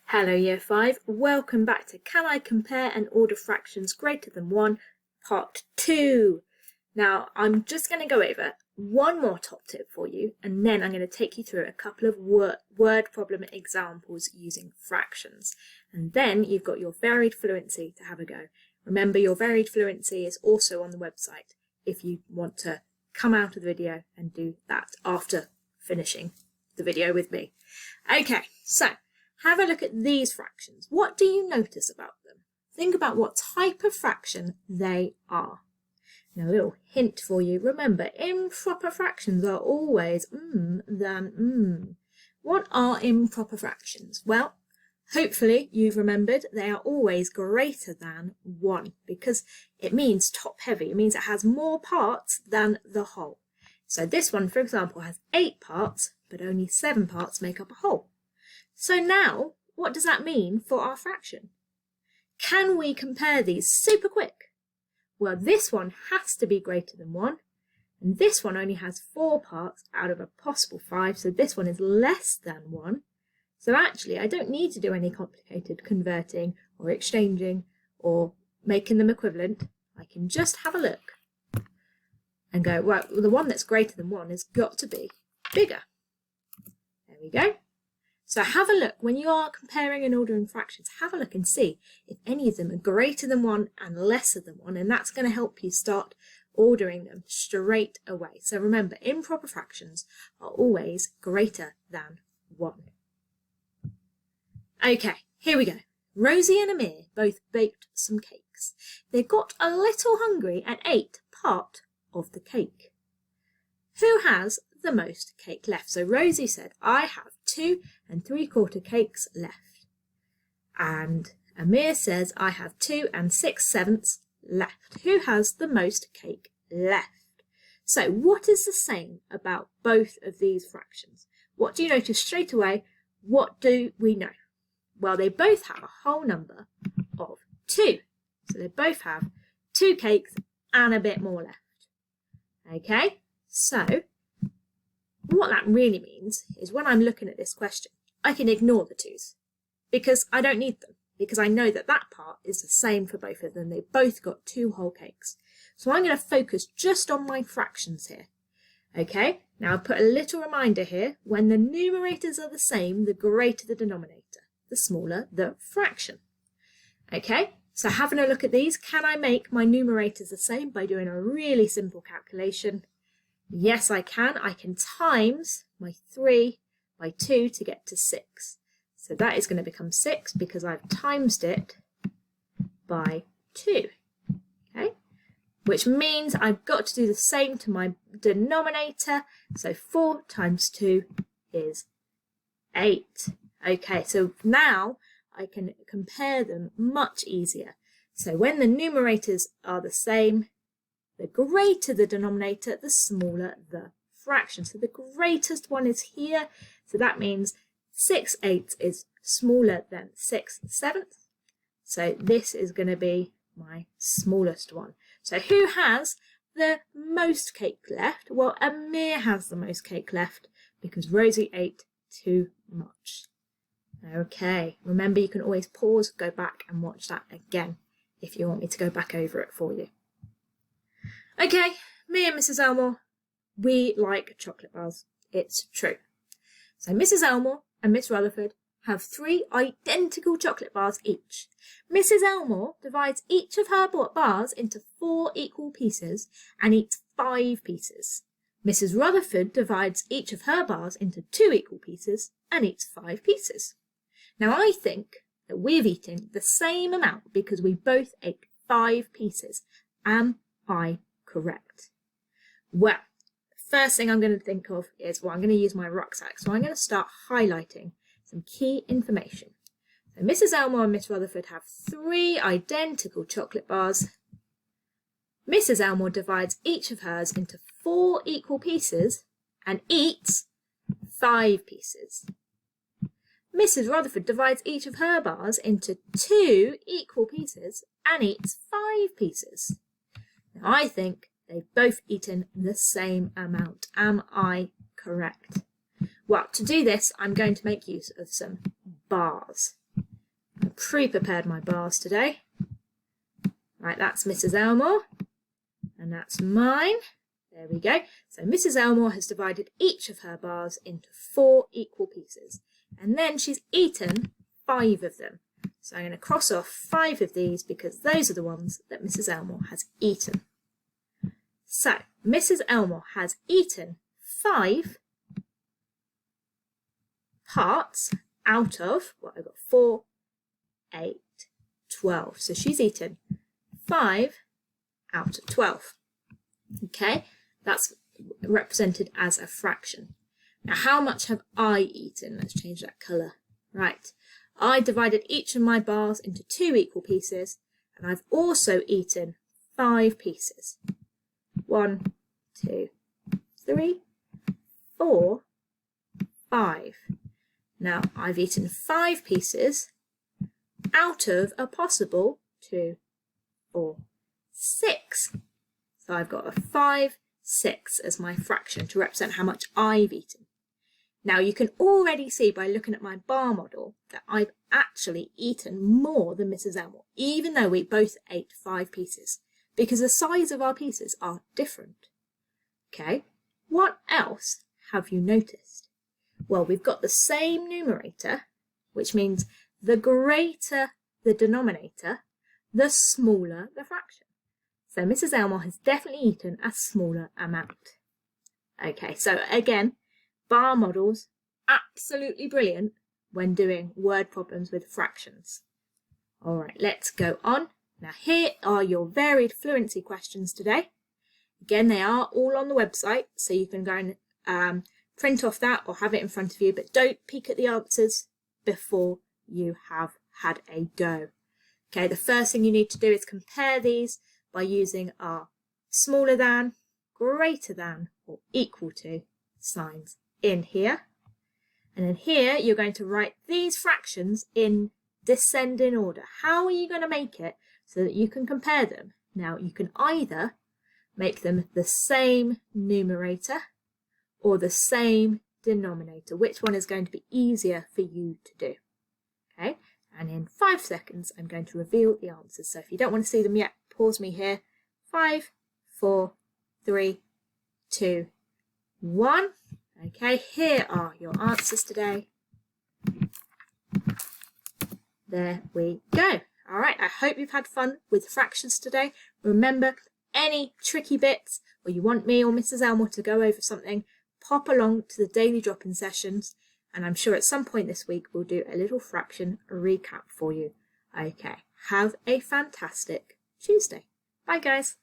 Hello Year 5, welcome back to Can I Compare and Order Fractions Greater Than 1, Part 2. Now I'm just going to go over one more top tip for you and then I'm going to take you through a couple of word problem examples using fractions. And then you've got your varied fluency to have a go. Remember, your varied fluency is also on the website if you want to come out of the video and do that after finishing the video with me. Okay, so have a look at these fractions. What do you notice about them? Think about what type of fraction they are. Now, a little hint for you. Remember, improper fractions are always than. What are improper fractions? Well, hopefully you've remembered they are always greater than 1 because it means top heavy. It means it has more parts than the whole. So this one, for example, has 8 parts, but only 7 parts make up a whole. So now, what does that mean for our fraction? Can we compare these super quick? Well, this one has to be greater than 1, and this one only has 4 parts out of a possible 5, so this one is less than 1. So actually, I don't need to do any complicated converting or exchanging or making them equivalent. I can just have a look and go, well, the one that's greater than 1 has got to be bigger. There we go. So have a look, when you are comparing and ordering fractions, have a look and see if any of them are greater than 1 and lesser than 1, and that's going to help you start ordering them straight away. So remember, improper fractions are always greater than 1. Okay, here we go. Rosie and Amir both baked some cakes. They got a little hungry and ate part of the cake. Who has the most cake left? So Rosie said, I have 2 3/4 cakes left. And Amir says, I have 2 6/7 left. Who has the most cake left? So what is the same about both of these fractions? What do you notice straight away? What do we know? Well, they both have a whole number of 2. So they both have 2 cakes and a bit more left. Okay, so what that really means is when I'm looking at this question, I can ignore the 2's because I don't need them, because I know that that part is the same for both of them. They've both got 2 whole cakes. So I'm going to focus just on my fractions here. Okay, now I'll put a little reminder here. When the numerators are the same, the greater the denominator, the smaller the fraction. Okay, so having a look at these, can I make my numerators the same by doing a really simple calculation? Yes, I can. I can times my 3 by 2 to get to 6. So that is going to become 6 because I've timesed it by 2. Okay, which means I've got to do the same to my denominator. So 4 times 2 is 8. Okay, so now I can compare them much easier. So when the numerators are the same, the greater the denominator, the smaller the fraction. So the greatest one is here. So that means 6/8 is smaller than 6/7. So this is going to be my smallest one. So who has the most cake left? Well, Amir has the most cake left because Rosie ate too much. Okay, remember you can always pause, go back and watch that again if you want me to go back over it for you. Okay, me and Mrs. Elmore, we like chocolate bars. It's true. So Mrs. Elmore and Miss Rutherford have 3 identical chocolate bars each. Mrs. Elmore divides each of her bars into 4 equal pieces and eats 5 pieces. Mrs. Rutherford divides each of her bars into 2 equal pieces and eats 5 pieces. Now I think that we've eaten the same amount because we both ate 5 pieces. Am I correct? Well, the first thing I'm going to think of is, well, I'm going to use my rucksack. So I'm going to start highlighting some key information. So Mrs. Elmore and Miss Rutherford have 3 identical chocolate bars. Mrs. Elmore divides each of hers into 4 equal pieces and eats 5 pieces. Mrs. Rutherford divides each of her bars into 2 equal pieces and eats 5 pieces. Now I think they've both eaten the same amount. Am I correct? Well, to do this, I'm going to make use of some bars. pre-prepared my bars today. Right, that's Mrs. Elmore, and that's mine. There we go. So Mrs. Elmore has divided each of her bars into 4 equal pieces, and then she's eaten 5 of them. So I'm going to cross off 5 of these because those are the ones that Mrs. Elmore has eaten. So Mrs. Elmore has eaten 5 parts out of, what, I've got 4, 8, 12. So she's eaten 5 out of 12. Okay, that's represented as a fraction. Now, how much have I eaten? Let's change that colour. Right, I divided each of my bars into 2 equal pieces, and I've also eaten 5 pieces. 1, 2, 3, 4, 5. Now, I've eaten 5 pieces out of a possible 2, 4, 6. So I've got a 5, 6 as my fraction to represent how much I've eaten. Now, you can already see by looking at my bar model that I've actually eaten more than Mrs. Elmore, even though we both ate 5 pieces, because the size of our pieces are different. Okay, what else have you noticed? Well, we've got the same numerator, which means the greater the denominator, the smaller the fraction. So Mrs. Elmore has definitely eaten a smaller amount. Okay, so again, bar models, absolutely brilliant when doing word problems with fractions. All right, let's go on. Now here are your varied fluency questions today. Again, they are all on the website, so you can go and print off that or have it in front of you, but don't peek at the answers before you have had a go. Okay, the first thing you need to do is compare these by using our smaller than, greater than, or equal to signs in here. And then here you're going to write these fractions in descending order. How are you going to make it so that you can compare them? Now, you can either make them the same numerator or the same denominator. Which one is going to be easier for you to do? Okay, and in 5 seconds I'm going to reveal the answers. So if you don't want to see them yet, pause me here. 5, 4, 3, 2, 1. Okay, here are your answers today. There we go. All right, I hope you've had fun with fractions today. Remember, any tricky bits or you want me or Mrs. Elmore to go over something, pop along to the daily drop-in sessions, and I'm sure at some point this week we'll do a little fraction recap for you. Okay, have a fantastic Tuesday. Bye, guys.